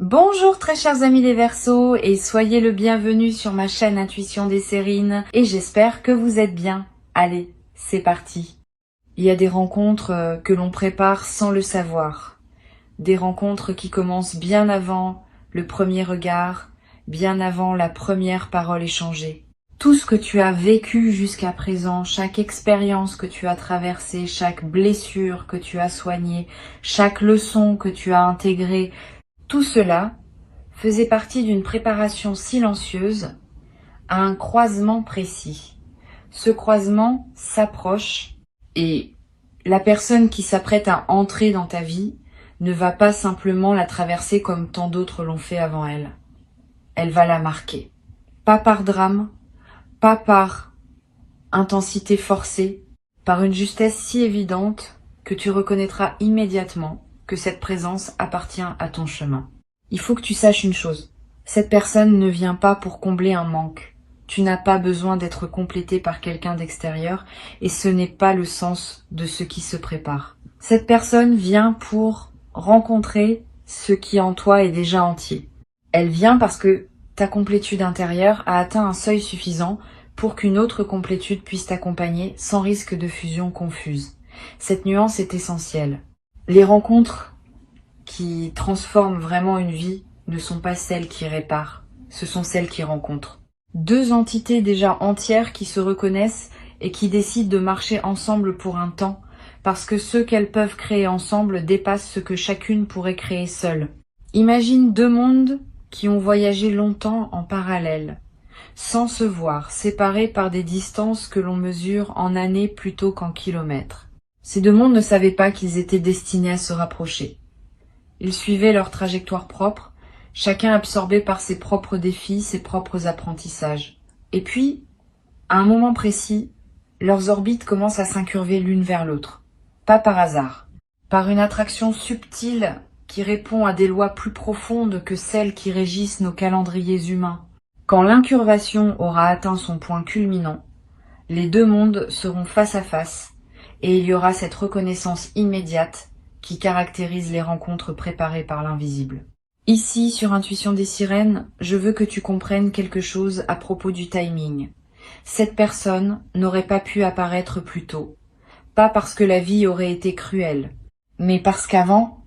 Bonjour très chers amis les Verseaux et soyez le bienvenu sur ma chaîne Intuition des Sérines et j'espère que vous êtes bien. Allez, c'est parti. Il y a des rencontres que l'on prépare sans le savoir. Des rencontres qui commencent bien avant le premier regard, bien avant la première parole échangée. Tout ce que tu as vécu jusqu'à présent, chaque expérience que tu as traversée, chaque blessure que tu as soignée, chaque leçon que tu as intégrée, tout cela faisait partie d'une préparation silencieuse à un croisement précis. Ce croisement s'approche et la personne qui s'apprête à entrer dans ta vie ne va pas simplement la traverser comme tant d'autres l'ont fait avant elle. Elle va la marquer. Pas par drame, pas par intensité forcée, par une justesse si évidente que tu reconnaîtras immédiatement que cette présence appartient à ton chemin. Il faut que tu saches une chose, cette personne ne vient pas pour combler un manque. Tu n'as pas besoin d'être complété par quelqu'un d'extérieur et ce n'est pas le sens de ce qui se prépare. Cette personne vient pour rencontrer ce qui en toi est déjà entier. Elle vient parce que ta complétude intérieure a atteint un seuil suffisant pour qu'une autre complétude puisse t'accompagner sans risque de fusion confuse. Cette nuance est essentielle. Les rencontres qui transforment vraiment une vie ne sont pas celles qui réparent, ce sont celles qui rencontrent. Deux entités déjà entières qui se reconnaissent et qui décident de marcher ensemble pour un temps, parce que ce qu'elles peuvent créer ensemble dépasse ce que chacune pourrait créer seule. Imagine deux mondes qui ont voyagé longtemps en parallèle, sans se voir, séparés par des distances que l'on mesure en années plutôt qu'en kilomètres. Ces deux mondes ne savaient pas qu'ils étaient destinés à se rapprocher. Ils suivaient leur trajectoire propre, chacun absorbé par ses propres défis, ses propres apprentissages. Et puis, à un moment précis, leurs orbites commencent à s'incurver l'une vers l'autre. Pas par hasard, par une attraction subtile qui répond à des lois plus profondes que celles qui régissent nos calendriers humains. Quand l'incurvation aura atteint son point culminant, les deux mondes seront face à face et il y aura cette reconnaissance immédiate qui caractérise les rencontres préparées par l'invisible. Ici, sur Intuition des Sirènes, je veux que tu comprennes quelque chose à propos du timing. Cette personne n'aurait pas pu apparaître plus tôt, pas parce que la vie aurait été cruelle, mais parce qu'avant,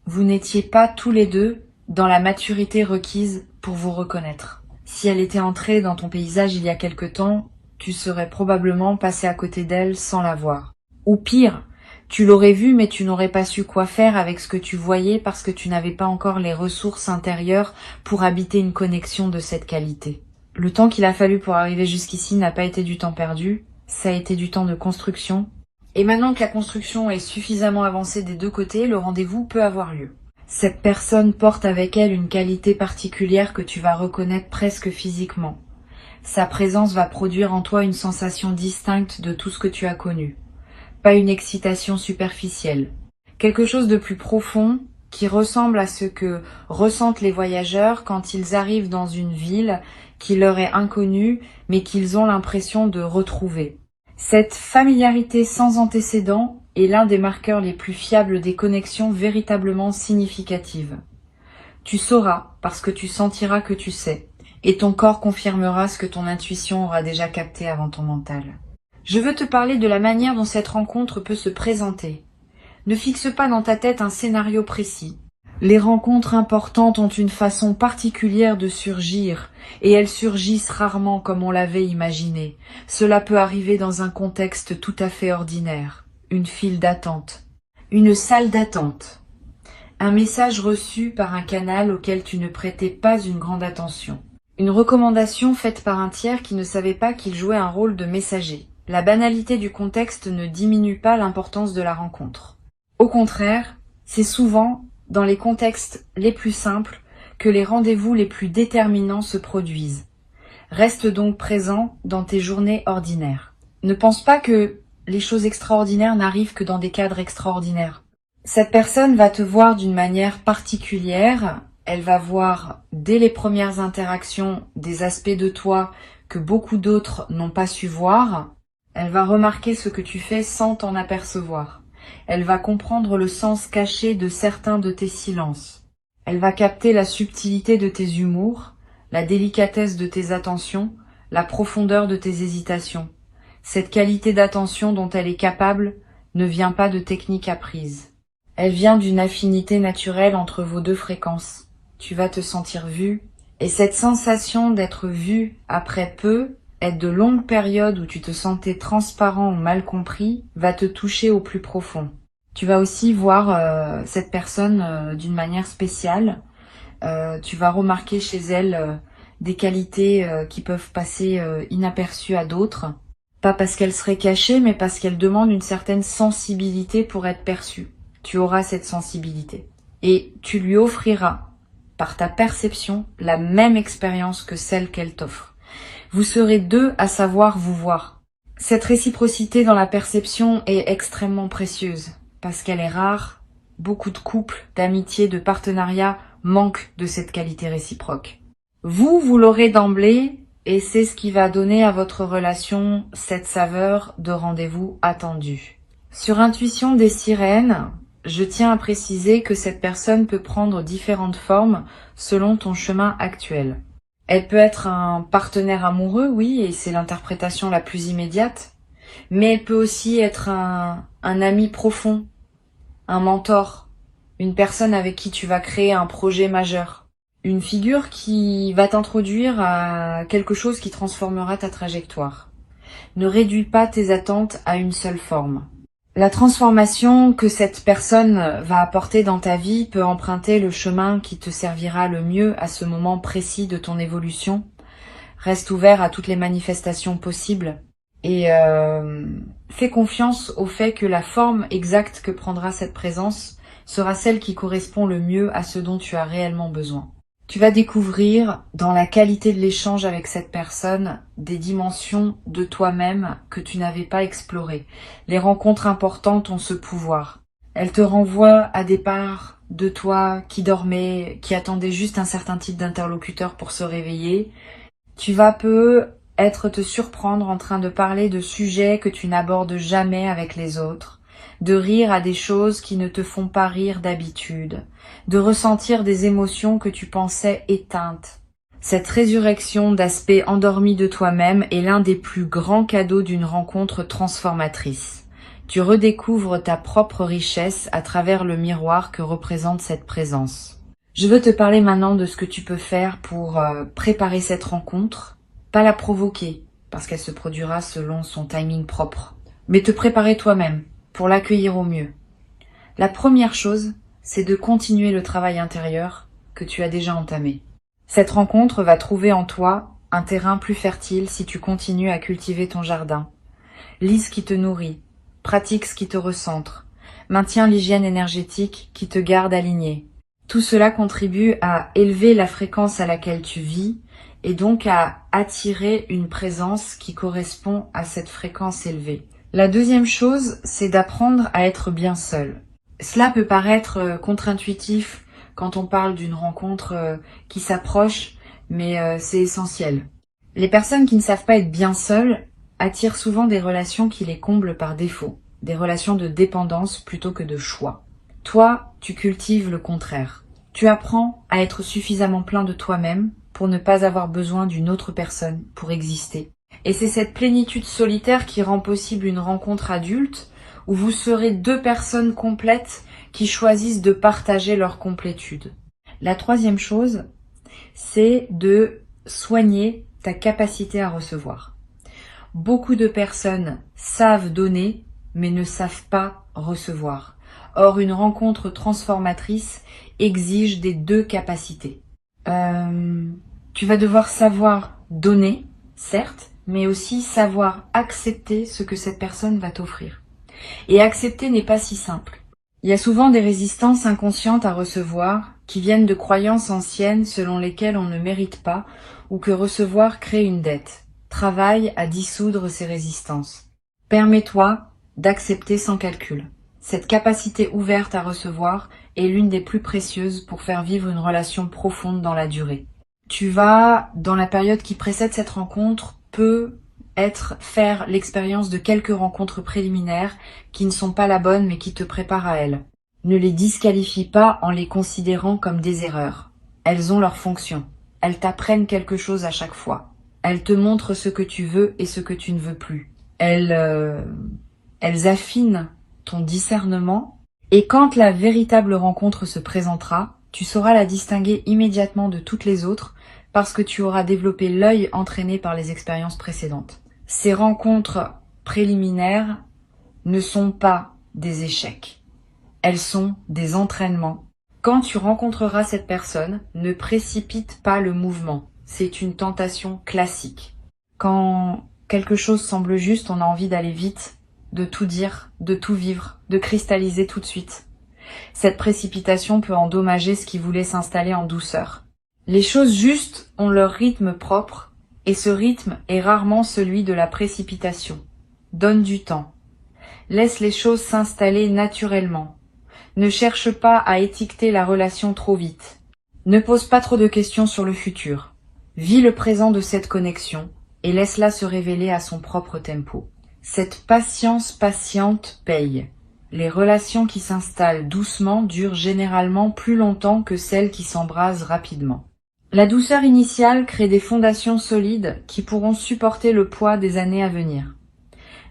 vous n'étiez pas tous les deux dans la maturité requise pour vous reconnaître. Si elle était entrée dans ton paysage il y a quelque temps, tu serais probablement passé à côté d'elle sans la voir. Ou pire, tu l'aurais vue mais tu n'aurais pas su quoi faire avec ce que tu voyais parce que tu n'avais pas encore les ressources intérieures pour habiter une connexion de cette qualité. Le temps qu'il a fallu pour arriver jusqu'ici n'a pas été du temps perdu, ça a été du temps de construction. Et maintenant que la construction est suffisamment avancée des deux côtés, le rendez-vous peut avoir lieu. Cette personne porte avec elle une qualité particulière que tu vas reconnaître presque physiquement. Sa présence va produire en toi une sensation distincte de tout ce que tu as connu. Pas une excitation superficielle. Quelque chose de plus profond qui ressemble à ce que ressentent les voyageurs quand ils arrivent dans une ville qui leur est inconnue mais qu'ils ont l'impression de retrouver. Cette familiarité sans antécédent est l'un des marqueurs les plus fiables des connexions véritablement significatives. Tu sauras parce que tu sentiras que tu sais, et ton corps confirmera ce que ton intuition aura déjà capté avant ton mental. Je veux te parler de la manière dont cette rencontre peut se présenter. Ne fixe pas dans ta tête un scénario précis. Les rencontres importantes ont une façon particulière de surgir, et elles surgissent rarement comme on l'avait imaginé. Cela peut arriver dans un contexte tout à fait ordinaire. Une file d'attente. Une salle d'attente. Un message reçu par un canal auquel tu ne prêtais pas une grande attention. Une recommandation faite par un tiers qui ne savait pas qu'il jouait un rôle de messager. La banalité du contexte ne diminue pas l'importance de la rencontre. Au contraire, c'est souvent dans les contextes les plus simples que les rendez-vous les plus déterminants se produisent. Reste donc présent dans tes journées ordinaires. Ne pense pas que les choses extraordinaires n'arrivent que dans des cadres extraordinaires. Cette personne va te voir d'une manière particulière, elle va voir dès les premières interactions des aspects de toi que beaucoup d'autres n'ont pas su voir. Elle va remarquer ce que tu fais sans t'en apercevoir. Elle va comprendre le sens caché de certains de tes silences. Elle va capter la subtilité de tes humours, la délicatesse de tes attentions, la profondeur de tes hésitations. Cette qualité d'attention dont elle est capable ne vient pas de techniques apprises. Elle vient d'une affinité naturelle entre vos deux fréquences. Tu vas te sentir vu, et cette sensation d'être vu après peu, être de longues périodes où tu te sentais transparent ou mal compris, va te toucher au plus profond. Tu vas aussi voir cette personne d'une manière spéciale. Tu vas remarquer chez elle des qualités qui peuvent passer inaperçues à d'autres. Pas parce qu'elle serait cachée, mais parce qu'elle demande une certaine sensibilité pour être perçue. Tu auras cette sensibilité. Et tu lui offriras, par ta perception, la même expérience que celle qu'elle t'offre. Vous serez deux à savoir vous voir. Cette réciprocité dans la perception est extrêmement précieuse, parce qu'elle est rare. Beaucoup de couples, d'amitiés, de partenariats manquent de cette qualité réciproque. Vous l'aurez d'emblée, et c'est ce qui va donner à votre relation cette saveur de rendez-vous attendu. Sur Intuition des sirènes, je tiens à préciser que cette personne peut prendre différentes formes selon ton chemin actuel. Elle peut être un partenaire amoureux, oui, et c'est l'interprétation la plus immédiate, mais elle peut aussi être un ami profond, un mentor, une personne avec qui tu vas créer un projet majeur. Une figure qui va t'introduire à quelque chose qui transformera ta trajectoire. Ne réduis pas tes attentes à une seule forme. La transformation que cette personne va apporter dans ta vie peut emprunter le chemin qui te servira le mieux à ce moment précis de ton évolution. Reste ouvert à toutes les manifestations possibles et fais confiance au fait que la forme exacte que prendra cette présence sera celle qui correspond le mieux à ce dont tu as réellement besoin. Tu vas découvrir, dans la qualité de l'échange avec cette personne, des dimensions de toi-même que tu n'avais pas explorées. Les rencontres importantes ont ce pouvoir. Elles te renvoient à des parts de toi qui dormaient, qui attendaient juste un certain type d'interlocuteur pour se réveiller. Tu vas peut-être te surprendre en train de parler de sujets que tu n'abordes jamais avec les autres, de rire à des choses qui ne te font pas rire d'habitude, de ressentir des émotions que tu pensais éteintes. Cette résurrection d'aspect endormi de toi-même est l'un des plus grands cadeaux d'une rencontre transformatrice. Tu redécouvres ta propre richesse à travers le miroir que représente cette présence. Je veux te parler maintenant de ce que tu peux faire pour préparer cette rencontre, pas la provoquer, parce qu'elle se produira selon son timing propre, mais te préparer toi-même pour l'accueillir au mieux. La première chose, c'est de continuer le travail intérieur que tu as déjà entamé. Cette rencontre va trouver en toi un terrain plus fertile si tu continues à cultiver ton jardin. Lis ce qui te nourrit, pratique ce qui te recentre, maintiens l'hygiène énergétique qui te garde aligné. Tout cela contribue à élever la fréquence à laquelle tu vis et donc à attirer une présence qui correspond à cette fréquence élevée. La deuxième chose, c'est d'apprendre à être bien seul. Cela peut paraître contre-intuitif quand on parle d'une rencontre qui s'approche, mais c'est essentiel. Les personnes qui ne savent pas être bien seules attirent souvent des relations qui les comblent par défaut, des relations de dépendance plutôt que de choix. Toi, tu cultives le contraire. Tu apprends à être suffisamment plein de toi-même pour ne pas avoir besoin d'une autre personne pour exister. Et c'est cette plénitude solitaire qui rend possible une rencontre adulte où vous serez deux personnes complètes qui choisissent de partager leur complétude. La troisième chose, c'est de soigner ta capacité à recevoir. Beaucoup de personnes savent donner, mais ne savent pas recevoir. Or, une rencontre transformatrice exige des deux capacités. Tu vas devoir savoir donner, certes, mais aussi savoir accepter ce que cette personne va t'offrir. Et accepter n'est pas si simple. Il y a souvent des résistances inconscientes à recevoir qui viennent de croyances anciennes selon lesquelles on ne mérite pas ou que recevoir crée une dette. Travaille à dissoudre ces résistances. Permets-toi d'accepter sans calcul. Cette capacité ouverte à recevoir est l'une des plus précieuses pour faire vivre une relation profonde dans la durée. Tu vas, dans la période qui précède cette rencontre, faire l'expérience de quelques rencontres préliminaires qui ne sont pas la bonne mais qui te préparent à elle. Ne les disqualifie pas en les considérant comme des erreurs. Elles ont leur fonction. Elles t'apprennent quelque chose à chaque fois. Elles te montrent ce que tu veux et ce que tu ne veux plus. Elles affinent ton discernement. Et quand la véritable rencontre se présentera, tu sauras la distinguer immédiatement de toutes les autres parce que tu auras développé l'œil entraîné par les expériences précédentes. Ces rencontres préliminaires ne sont pas des échecs. Elles sont des entraînements. Quand tu rencontreras cette personne, ne précipite pas le mouvement. C'est une tentation classique. Quand quelque chose semble juste, on a envie d'aller vite, de tout dire, de tout vivre, de cristalliser tout de suite. Cette précipitation peut endommager ce qui voulait s'installer en douceur. Les choses justes ont leur rythme propre, et ce rythme est rarement celui de la précipitation. Donne du temps. Laisse les choses s'installer naturellement. Ne cherche pas à étiqueter la relation trop vite. Ne pose pas trop de questions sur le futur. Vis le présent de cette connexion et laisse-la se révéler à son propre tempo. Cette patience patiente paye. Les relations qui s'installent doucement durent généralement plus longtemps que celles qui s'embrasent rapidement. La douceur initiale crée des fondations solides qui pourront supporter le poids des années à venir.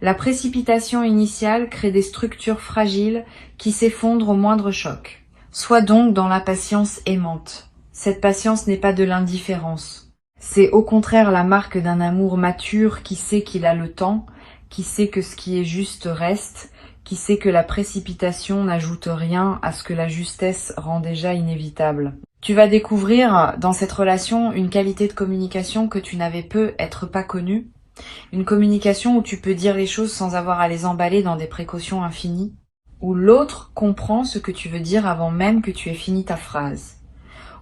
La précipitation initiale crée des structures fragiles qui s'effondrent au moindre choc. Sois donc dans la patience aimante. Cette patience n'est pas de l'indifférence. C'est au contraire la marque d'un amour mature qui sait qu'il a le temps, qui sait que ce qui est juste reste, qui sait que la précipitation n'ajoute rien à ce que la justesse rend déjà inévitable. Tu vas découvrir dans cette relation une qualité de communication que tu n'avais peut-être pas connue. Une communication où tu peux dire les choses sans avoir à les emballer dans des précautions infinies, où l'autre comprend ce que tu veux dire avant même que tu aies fini ta phrase,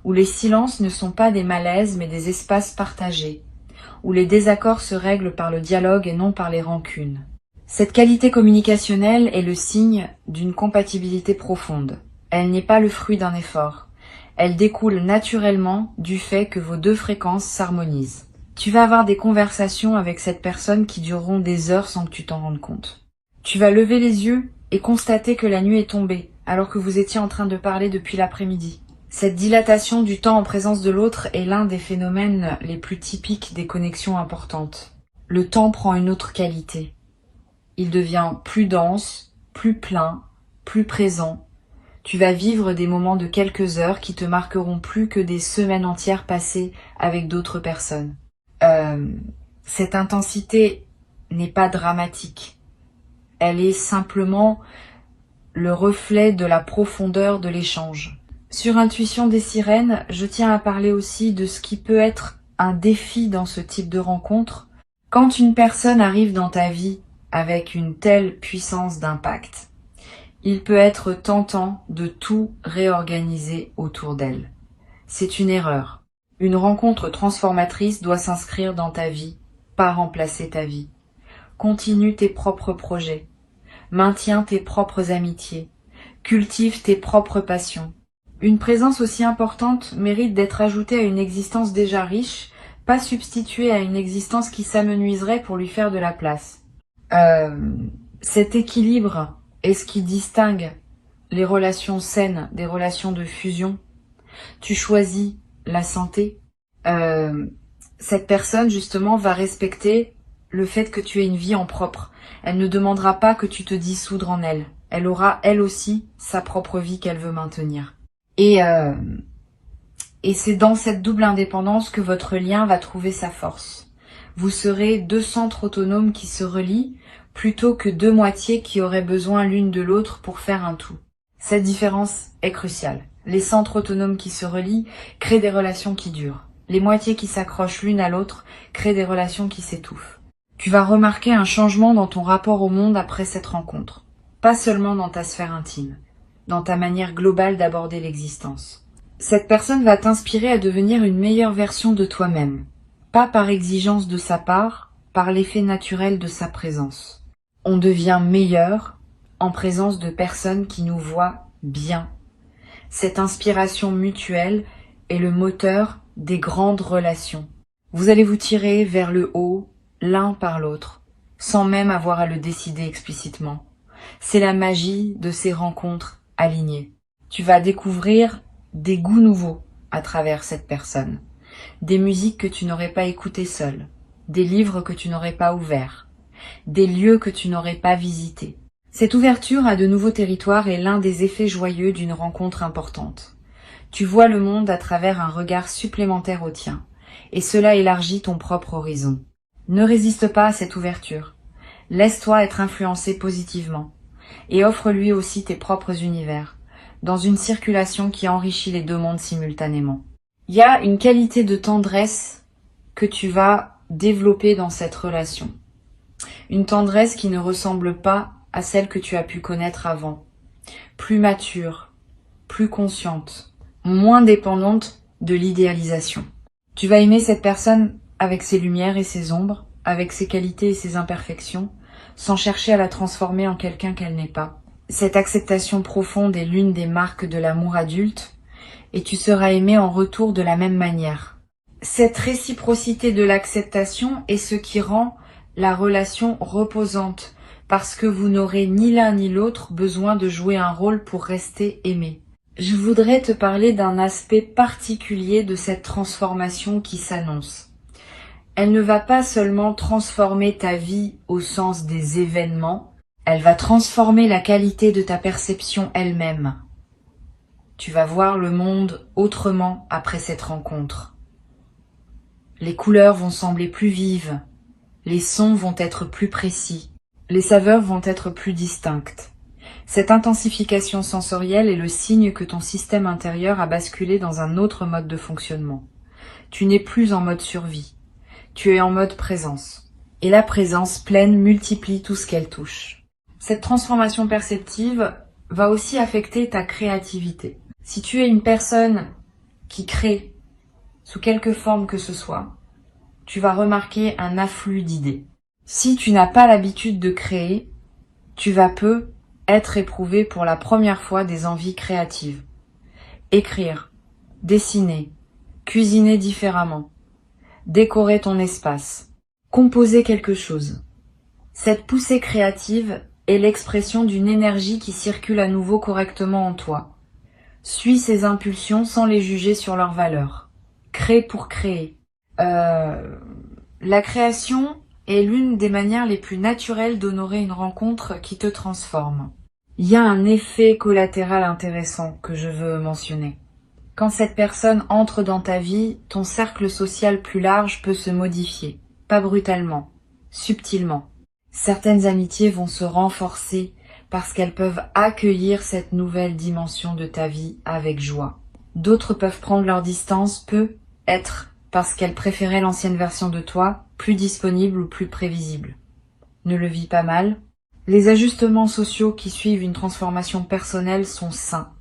où les silences ne sont pas des malaises mais des espaces partagés, où les désaccords se règlent par le dialogue et non par les rancunes. Cette qualité communicationnelle est le signe d'une compatibilité profonde. Elle n'est pas le fruit d'un effort. Elle découle naturellement du fait que vos deux fréquences s'harmonisent. Tu vas avoir des conversations avec cette personne qui dureront des heures sans que tu t'en rendes compte. Tu vas lever les yeux et constater que la nuit est tombée, alors que vous étiez en train de parler depuis l'après-midi. Cette dilatation du temps en présence de l'autre est l'un des phénomènes les plus typiques des connexions importantes. Le temps prend une autre qualité. Il devient plus dense, plus plein, plus présent. Tu vas vivre des moments de quelques heures qui te marqueront plus que des semaines entières passées avec d'autres personnes. Cette intensité n'est pas dramatique. Elle est simplement le reflet de la profondeur de l'échange. Sur Intuition des sirènes, je tiens à parler aussi de ce qui peut être un défi dans ce type de rencontre. Quand une personne arrive dans ta vie avec une telle puissance d'impact, il peut être tentant de tout réorganiser autour d'elle. C'est une erreur. Une rencontre transformatrice doit s'inscrire dans ta vie, pas remplacer ta vie. Continue tes propres projets. Maintiens tes propres amitiés. Cultive tes propres passions. Une présence aussi importante mérite d'être ajoutée à une existence déjà riche, pas substituée à une existence qui s'amenuiserait pour lui faire de la place. Cet équilibre est ce qui distingue les relations saines des relations de fusion. Tu choisis la santé. Cette personne, justement, va respecter le fait que tu aies une vie en propre. Elle ne demandera pas que tu te dissoudres en elle. Elle aura, elle aussi, sa propre vie qu'elle veut maintenir. Et c'est dans cette double indépendance que votre lien va trouver sa force. Vous serez deux centres autonomes qui se relient, plutôt que deux moitiés qui auraient besoin l'une de l'autre pour faire un tout. Cette différence est cruciale. Les centres autonomes qui se relient créent des relations qui durent. Les moitiés qui s'accrochent l'une à l'autre créent des relations qui s'étouffent. Tu vas remarquer un changement dans ton rapport au monde après cette rencontre. Pas seulement dans ta sphère intime, dans ta manière globale d'aborder l'existence. Cette personne va t'inspirer à devenir une meilleure version de toi-même. Pas par exigence de sa part, par l'effet naturel de sa présence. On devient meilleur en présence de personnes qui nous voient bien. Cette inspiration mutuelle est le moteur des grandes relations. Vous allez vous tirer vers le haut, l'un par l'autre, sans même avoir à le décider explicitement. C'est la magie de ces rencontres alignés. Tu vas découvrir des goûts nouveaux à travers cette personne, des musiques que tu n'aurais pas écoutées seule, des livres que tu n'aurais pas ouverts, des lieux que tu n'aurais pas visités. Cette ouverture à de nouveaux territoires est l'un des effets joyeux d'une rencontre importante. Tu vois le monde à travers un regard supplémentaire au tien, et cela élargit ton propre horizon. Ne résiste pas à cette ouverture. Laisse-toi être influencé positivement, et offre-lui aussi tes propres univers, dans une circulation qui enrichit les deux mondes simultanément. Il y a une qualité de tendresse que tu vas développer dans cette relation. Une tendresse qui ne ressemble pas à celle que tu as pu connaître avant. Plus mature, plus consciente, moins dépendante de l'idéalisation. Tu vas aimer cette personne avec ses lumières et ses ombres, avec ses qualités et ses imperfections, sans chercher à la transformer en quelqu'un qu'elle n'est pas. Cette acceptation profonde est l'une des marques de l'amour adulte, et tu seras aimé en retour de la même manière. Cette réciprocité de l'acceptation est ce qui rend la relation reposante, parce que vous n'aurez ni l'un ni l'autre besoin de jouer un rôle pour rester aimé. Je voudrais te parler d'un aspect particulier de cette transformation qui s'annonce. Elle ne va pas seulement transformer ta vie au sens des événements, elle va transformer la qualité de ta perception elle-même. Tu vas voir le monde autrement après cette rencontre. Les couleurs vont sembler plus vives, les sons vont être plus précis, les saveurs vont être plus distinctes. Cette intensification sensorielle est le signe que ton système intérieur a basculé dans un autre mode de fonctionnement. Tu n'es plus en mode survie, tu es en mode présence. Et la présence pleine multiplie tout ce qu'elle touche. Cette transformation perceptive va aussi affecter ta créativité. Si tu es une personne qui crée sous quelque forme que ce soit, tu vas remarquer un afflux d'idées. Si tu n'as pas l'habitude de créer, tu vas peu être éprouvé pour la première fois des envies créatives. Écrire, dessiner, cuisiner différemment, décorer ton espace, composer quelque chose. Cette poussée créative est l'expression d'une énergie qui circule à nouveau correctement en toi. Suis ces impulsions sans les juger sur leur valeur. Crée pour créer. La création est l'une des manières les plus naturelles d'honorer une rencontre qui te transforme. Il y a un effet collatéral intéressant que je veux mentionner. Quand cette personne entre dans ta vie, ton cercle social plus large peut se modifier. Pas brutalement, subtilement. Certaines amitiés vont se renforcer parce qu'elles peuvent accueillir cette nouvelle dimension de ta vie avec joie. D'autres peuvent prendre leur distance, peut être parce qu'elles préféraient l'ancienne version de toi, plus disponible ou plus prévisible. Ne le vis pas mal. Les ajustements sociaux qui suivent une transformation personnelle sont sains.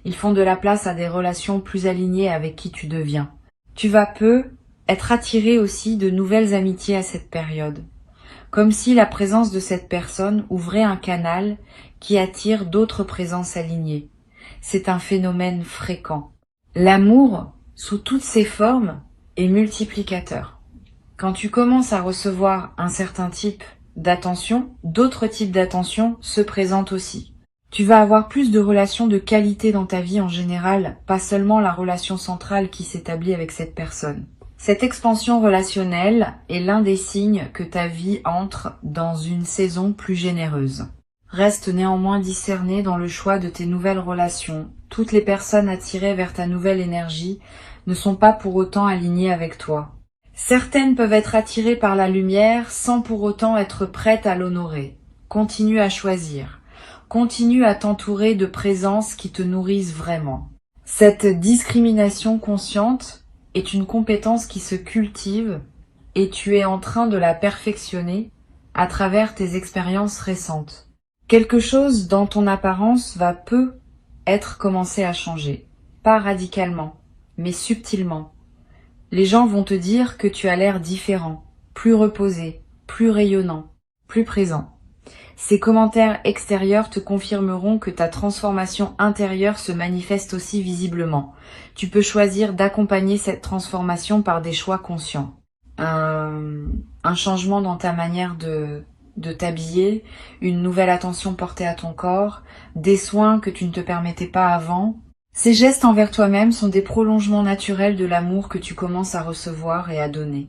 Ils font de la place à des relations plus alignées avec qui tu deviens. Tu vas peu être attiré aussi de nouvelles amitiés à cette période. Comme si la présence de cette personne ouvrait un canal qui attire d'autres présences alignées. C'est un phénomène fréquent. L'amour, sous toutes ses formes, est multiplicateur. Quand tu commences à recevoir un certain type d'attention, d'autres types d'attention se présentent aussi. Tu vas avoir plus de relations de qualité dans ta vie en général, pas seulement la relation centrale qui s'établit avec cette personne. Cette expansion relationnelle est l'un des signes que ta vie entre dans une saison plus généreuse. Reste néanmoins discerné dans le choix de tes nouvelles relations. Toutes les personnes attirées vers ta nouvelle énergie ne sont pas pour autant alignées avec toi. Certaines peuvent être attirées par la lumière sans pour autant être prêtes à l'honorer. Continue à choisir. Continue à t'entourer de présences qui te nourrissent vraiment. Cette discrimination consciente est une compétence qui se cultive et tu es en train de la perfectionner à travers tes expériences récentes. Quelque chose dans ton apparence va peu être commencé à changer. Pas radicalement, mais subtilement. Les gens vont te dire que tu as l'air différent, plus reposé, plus rayonnant, plus présent. Ces commentaires extérieurs te confirmeront que ta transformation intérieure se manifeste aussi visiblement. Tu peux choisir d'accompagner cette transformation par des choix conscients. Un changement dans ta manière de t'habiller, une nouvelle attention portée à ton corps, des soins que tu ne te permettais pas avant. Ces gestes envers toi-même sont des prolongements naturels de l'amour que tu commences à recevoir et à donner.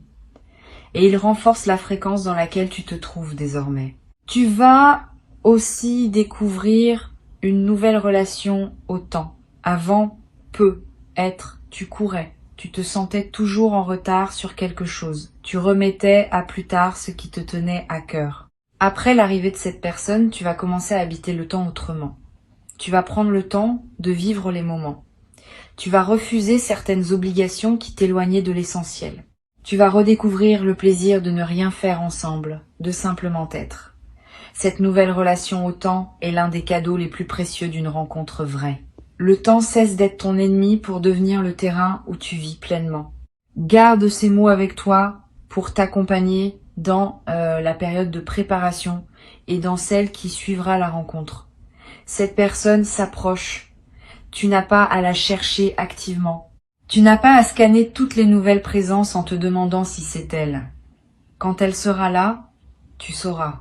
Et ils renforcent la fréquence dans laquelle tu te trouves désormais. Tu vas aussi découvrir une nouvelle relation au temps. Avant, tu courais. Tu te sentais toujours en retard sur quelque chose. Tu remettais à plus tard ce qui te tenait à cœur. Après l'arrivée de cette personne, tu vas commencer à habiter le temps autrement. Tu vas prendre le temps de vivre les moments. Tu vas refuser certaines obligations qui t'éloignaient de l'essentiel. Tu vas redécouvrir le plaisir de ne rien faire ensemble, de simplement être. Cette nouvelle relation au temps est l'un des cadeaux les plus précieux d'une rencontre vraie. Le temps cesse d'être ton ennemi pour devenir le terrain où tu vis pleinement. Garde ces mots avec toi pour t'accompagner dans la période de préparation et dans celle qui suivra la rencontre. Cette personne s'approche. Tu n'as pas à la chercher activement. Tu n'as pas à scanner toutes les nouvelles présences en te demandant si c'est elle. Quand elle sera là, tu sauras.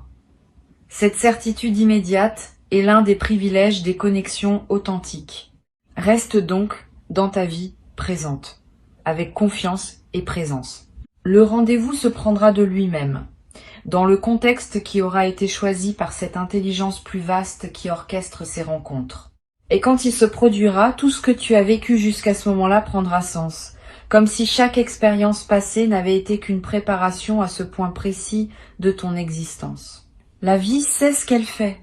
Cette certitude immédiate est l'un des privilèges des connexions authentiques. Reste donc dans ta vie présente, avec confiance et présence. Le rendez-vous se prendra de lui-même, dans le contexte qui aura été choisi par cette intelligence plus vaste qui orchestre ces rencontres. Et quand il se produira, tout ce que tu as vécu jusqu'à ce moment-là prendra sens, comme si chaque expérience passée n'avait été qu'une préparation à ce point précis de ton existence. La vie sait ce qu'elle fait.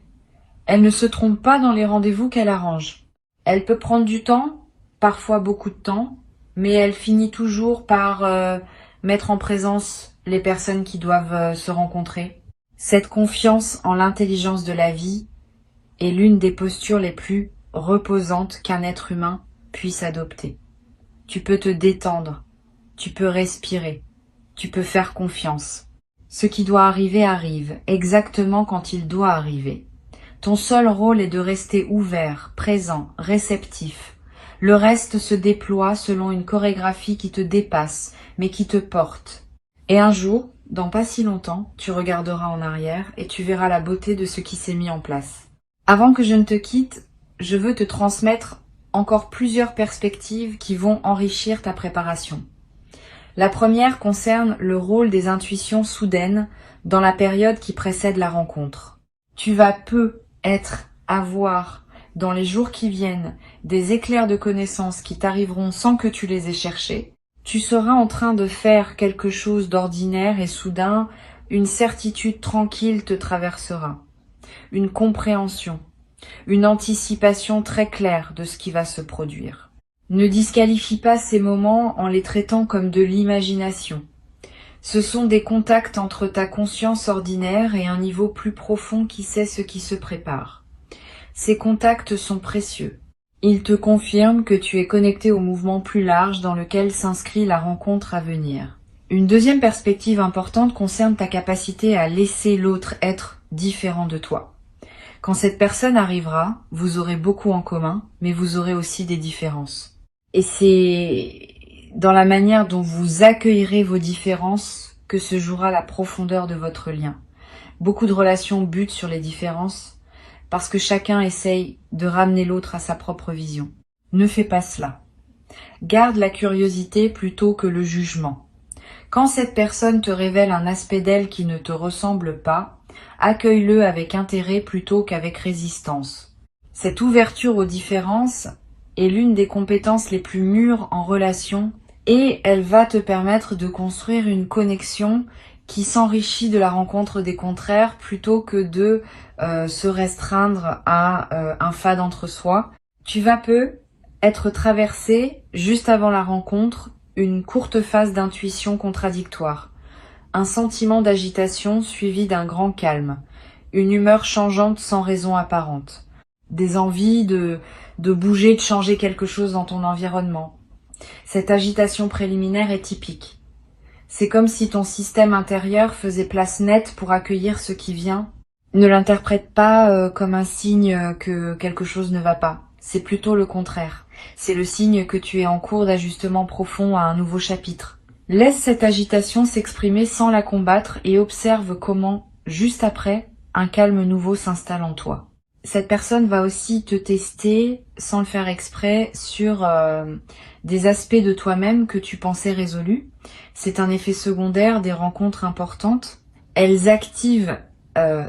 Elle ne se trompe pas dans les rendez-vous qu'elle arrange. Elle peut prendre du temps, parfois beaucoup de temps, mais elle finit toujours par mettre en présence les personnes qui doivent se rencontrer. Cette confiance en l'intelligence de la vie est l'une des postures les plus reposantes qu'un être humain puisse adopter. Tu peux te détendre, tu peux respirer, tu peux faire confiance. Ce qui doit arriver arrive, exactement quand il doit arriver. Ton seul rôle est de rester ouvert, présent, réceptif. Le reste se déploie selon une chorégraphie qui te dépasse, mais qui te porte. Et un jour, dans pas si longtemps, tu regarderas en arrière et tu verras la beauté de ce qui s'est mis en place. Avant que je ne te quitte, je veux te transmettre encore plusieurs perspectives qui vont enrichir ta préparation. La première concerne le rôle des intuitions soudaines dans la période qui précède la rencontre. Tu vas avoir, dans les jours qui viennent, des éclairs de connaissances qui t'arriveront sans que tu les aies cherchés. Tu seras en train de faire quelque chose d'ordinaire et soudain, une certitude tranquille te traversera. Une compréhension, une anticipation très claire de ce qui va se produire. Ne disqualifie pas ces moments en les traitant comme de l'imagination. Ce sont des contacts entre ta conscience ordinaire et un niveau plus profond qui sait ce qui se prépare. Ces contacts sont précieux. Ils te confirment que tu es connecté au mouvement plus large dans lequel s'inscrit la rencontre à venir. Une deuxième perspective importante concerne ta capacité à laisser l'autre être différent de toi. Quand cette personne arrivera, vous aurez beaucoup en commun, mais vous aurez aussi des différences. Et c'est dans la manière dont vous accueillerez vos différences que se jouera la profondeur de votre lien. Beaucoup de relations butent sur les différences parce que chacun essaye de ramener l'autre à sa propre vision. Ne fais pas cela. Garde la curiosité plutôt que le jugement. Quand cette personne te révèle un aspect d'elle qui ne te ressemble pas, accueille-le avec intérêt plutôt qu'avec résistance. Cette ouverture aux différences est l'une des compétences les plus mûres en relation et elle va te permettre de construire une connexion qui s'enrichit de la rencontre des contraires plutôt que de se restreindre à un fade entre soi. Tu vas être traversé, juste avant la rencontre, une courte phase d'intuition contradictoire. Un sentiment d'agitation suivi d'un grand calme, une humeur changeante sans raison apparente, des envies de bouger, de changer quelque chose dans ton environnement. Cette agitation préliminaire est typique. C'est comme si ton système intérieur faisait place nette pour accueillir ce qui vient. Ne l'interprète pas comme un signe que quelque chose ne va pas. C'est plutôt le contraire. C'est le signe que tu es en cours d'ajustement profond à un nouveau chapitre. Laisse cette agitation s'exprimer sans la combattre et observe comment juste après, un calme nouveau s'installe en toi. Cette personne va aussi te tester, sans le faire exprès, sur des aspects de toi-même que tu pensais résolus. C'est un effet secondaire des rencontres importantes. Elles activent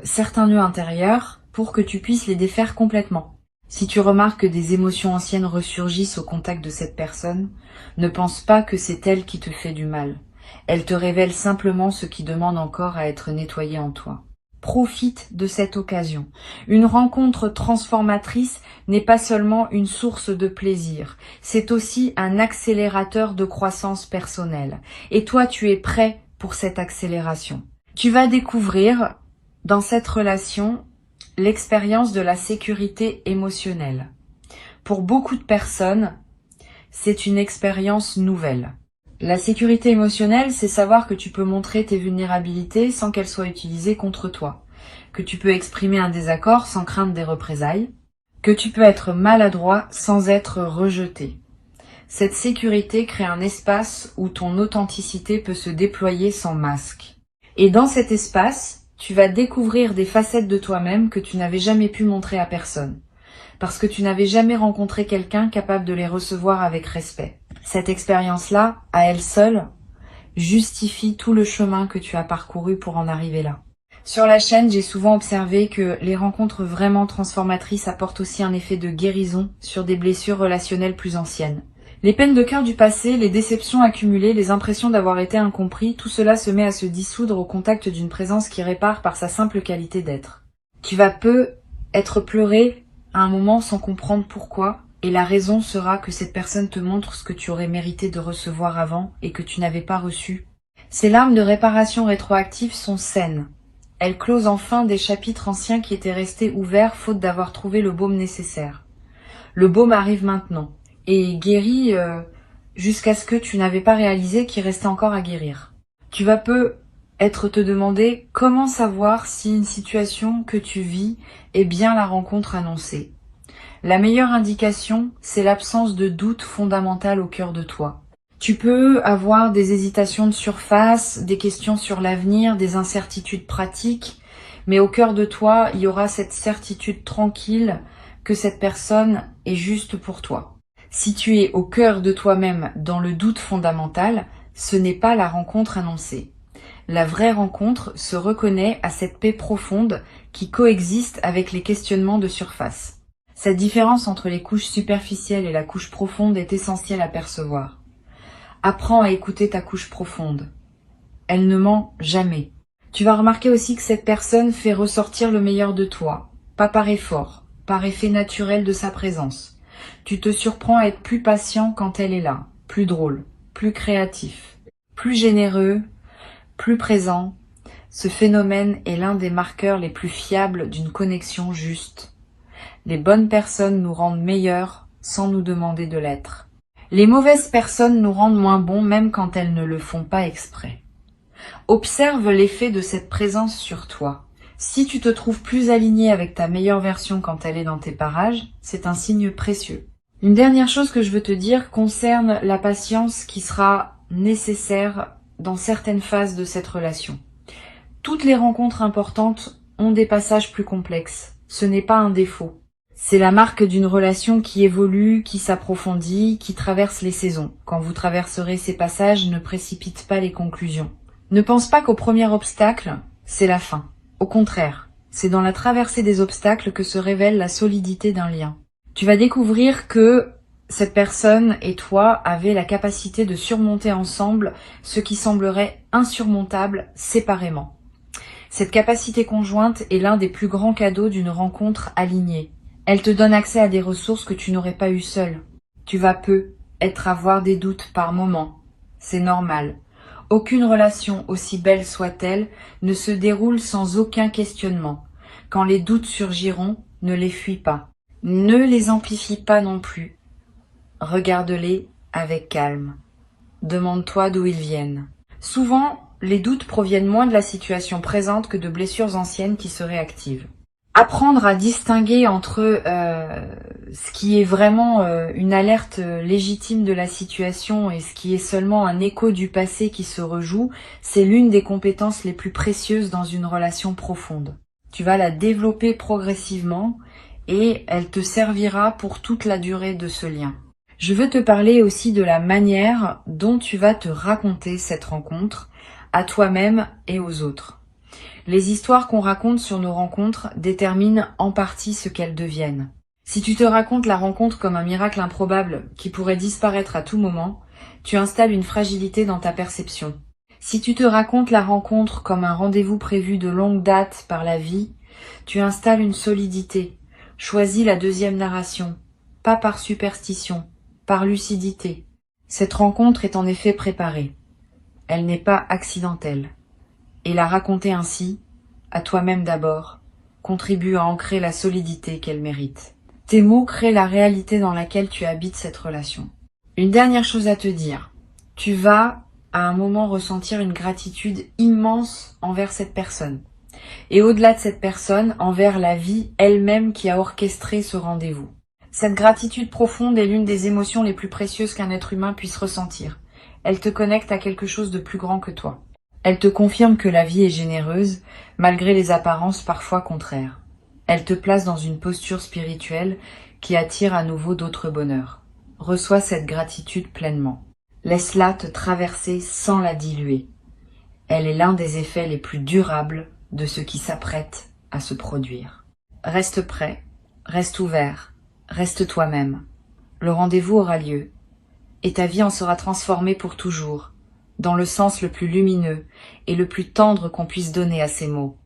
certains nœuds intérieurs pour que tu puisses les défaire complètement. Si tu remarques que des émotions anciennes ressurgissent au contact de cette personne, ne pense pas que c'est elle qui te fait du mal. Elle te révèle simplement ce qui demande encore à être nettoyé en toi. Profite de cette occasion. Une rencontre transformatrice n'est pas seulement une source de plaisir, c'est aussi un accélérateur de croissance personnelle. Et toi, tu es prêt pour cette accélération. Tu vas découvrir dans cette relation l'expérience de la sécurité émotionnelle. Pour beaucoup de personnes, c'est une expérience nouvelle. La sécurité émotionnelle, c'est savoir que tu peux montrer tes vulnérabilités sans qu'elles soient utilisées contre toi, que tu peux exprimer un désaccord sans craindre des représailles, que tu peux être maladroit sans être rejeté. Cette sécurité crée un espace où ton authenticité peut se déployer sans masque. Et dans cet espace, tu vas découvrir des facettes de toi-même que tu n'avais jamais pu montrer à personne, parce que tu n'avais jamais rencontré quelqu'un capable de les recevoir avec respect. Cette expérience-là, à elle seule, justifie tout le chemin que tu as parcouru pour en arriver là. Sur la chaîne, j'ai souvent observé que les rencontres vraiment transformatrices apportent aussi un effet de guérison sur des blessures relationnelles plus anciennes. Les peines de cœur du passé, les déceptions accumulées, les impressions d'avoir été incompris, tout cela se met à se dissoudre au contact d'une présence qui répare par sa simple qualité d'être. Tu vas peu être pleuré à un moment sans comprendre pourquoi, et la raison sera que cette personne te montre ce que tu aurais mérité de recevoir avant et que tu n'avais pas reçu. Ces larmes de réparation rétroactive sont saines. Elles closent enfin des chapitres anciens qui étaient restés ouverts faute d'avoir trouvé le baume nécessaire. Le baume arrive maintenant et guérit jusqu'à ce que tu n'avais pas réalisé qu'il restait encore à guérir. Tu vas peu être te demander comment savoir si une situation que tu vis est bien la rencontre annoncée. La meilleure indication, c'est l'absence de doute fondamental au cœur de toi. Tu peux avoir des hésitations de surface, des questions sur l'avenir, des incertitudes pratiques, mais au cœur de toi, il y aura cette certitude tranquille que cette personne est juste pour toi. Si tu es au cœur de toi-même dans le doute fondamental, ce n'est pas la rencontre annoncée. La vraie rencontre se reconnaît à cette paix profonde qui coexiste avec les questionnements de surface. Cette différence entre les couches superficielles et la couche profonde est essentielle à percevoir. Apprends à écouter ta couche profonde. Elle ne ment jamais. Tu vas remarquer aussi que cette personne fait ressortir le meilleur de toi, pas par effort, par effet naturel de sa présence. Tu te surprends à être plus patient quand elle est là, plus drôle, plus créatif, plus généreux, plus présent. Ce phénomène est l'un des marqueurs les plus fiables d'une connexion juste. Les bonnes personnes nous rendent meilleurs sans nous demander de l'être. Les mauvaises personnes nous rendent moins bons même quand elles ne le font pas exprès. Observe l'effet de cette présence sur toi. Si tu te trouves plus aligné avec ta meilleure version quand elle est dans tes parages, c'est un signe précieux. Une dernière chose que je veux te dire concerne la patience qui sera nécessaire dans certaines phases de cette relation. Toutes les rencontres importantes ont des passages plus complexes. Ce n'est pas un défaut. C'est la marque d'une relation qui évolue, qui s'approfondit, qui traverse les saisons. Quand vous traverserez ces passages, ne précipite pas les conclusions. Ne pense pas qu'au premier obstacle, c'est la fin. Au contraire, c'est dans la traversée des obstacles que se révèle la solidité d'un lien. Tu vas découvrir que cette personne et toi avez la capacité de surmonter ensemble ce qui semblerait insurmontable séparément. Cette capacité conjointe est l'un des plus grands cadeaux d'une rencontre alignée. Elle te donne accès à des ressources que tu n'aurais pas eues seule. Tu vas peu être à avoir des doutes par moments. C'est normal. Aucune relation, aussi belle soit-elle, ne se déroule sans aucun questionnement. Quand les doutes surgiront, ne les fuis pas. Ne les amplifie pas non plus. Regarde-les avec calme. Demande-toi d'où ils viennent. Souvent, les doutes proviennent moins de la situation présente que de blessures anciennes qui se réactivent. Apprendre à distinguer entre ce qui est vraiment une alerte légitime de la situation et ce qui est seulement un écho du passé qui se rejoue, c'est l'une des compétences les plus précieuses dans une relation profonde. Tu vas la développer progressivement et elle te servira pour toute la durée de ce lien. Je veux te parler aussi de la manière dont tu vas te raconter cette rencontre à toi-même et aux autres. Les histoires qu'on raconte sur nos rencontres déterminent en partie ce qu'elles deviennent. Si tu te racontes la rencontre comme un miracle improbable qui pourrait disparaître à tout moment, tu installes une fragilité dans ta perception. Si tu te racontes la rencontre comme un rendez-vous prévu de longue date par la vie, tu installes une solidité. Choisis la deuxième narration, pas par superstition, par lucidité. Cette rencontre est en effet préparée. Elle n'est pas accidentelle. Et la raconter ainsi, à toi-même d'abord, contribue à ancrer la solidité qu'elle mérite. Tes mots créent la réalité dans laquelle tu habites cette relation. Une dernière chose à te dire. Tu vas, à un moment, ressentir une gratitude immense envers cette personne. Et au-delà de cette personne, envers la vie elle-même qui a orchestré ce rendez-vous. Cette gratitude profonde est l'une des émotions les plus précieuses qu'un être humain puisse ressentir. Elle te connecte à quelque chose de plus grand que toi. Elle te confirme que la vie est généreuse, malgré les apparences parfois contraires. Elle te place dans une posture spirituelle qui attire à nouveau d'autres bonheurs. Reçois cette gratitude pleinement. Laisse-la te traverser sans la diluer. Elle est l'un des effets les plus durables de ce qui s'apprête à se produire. Reste prêt, reste ouvert, reste toi-même. Le rendez-vous aura lieu, et ta vie en sera transformée pour toujours, dans le sens le plus lumineux et le plus tendre qu'on puisse donner à ces mots.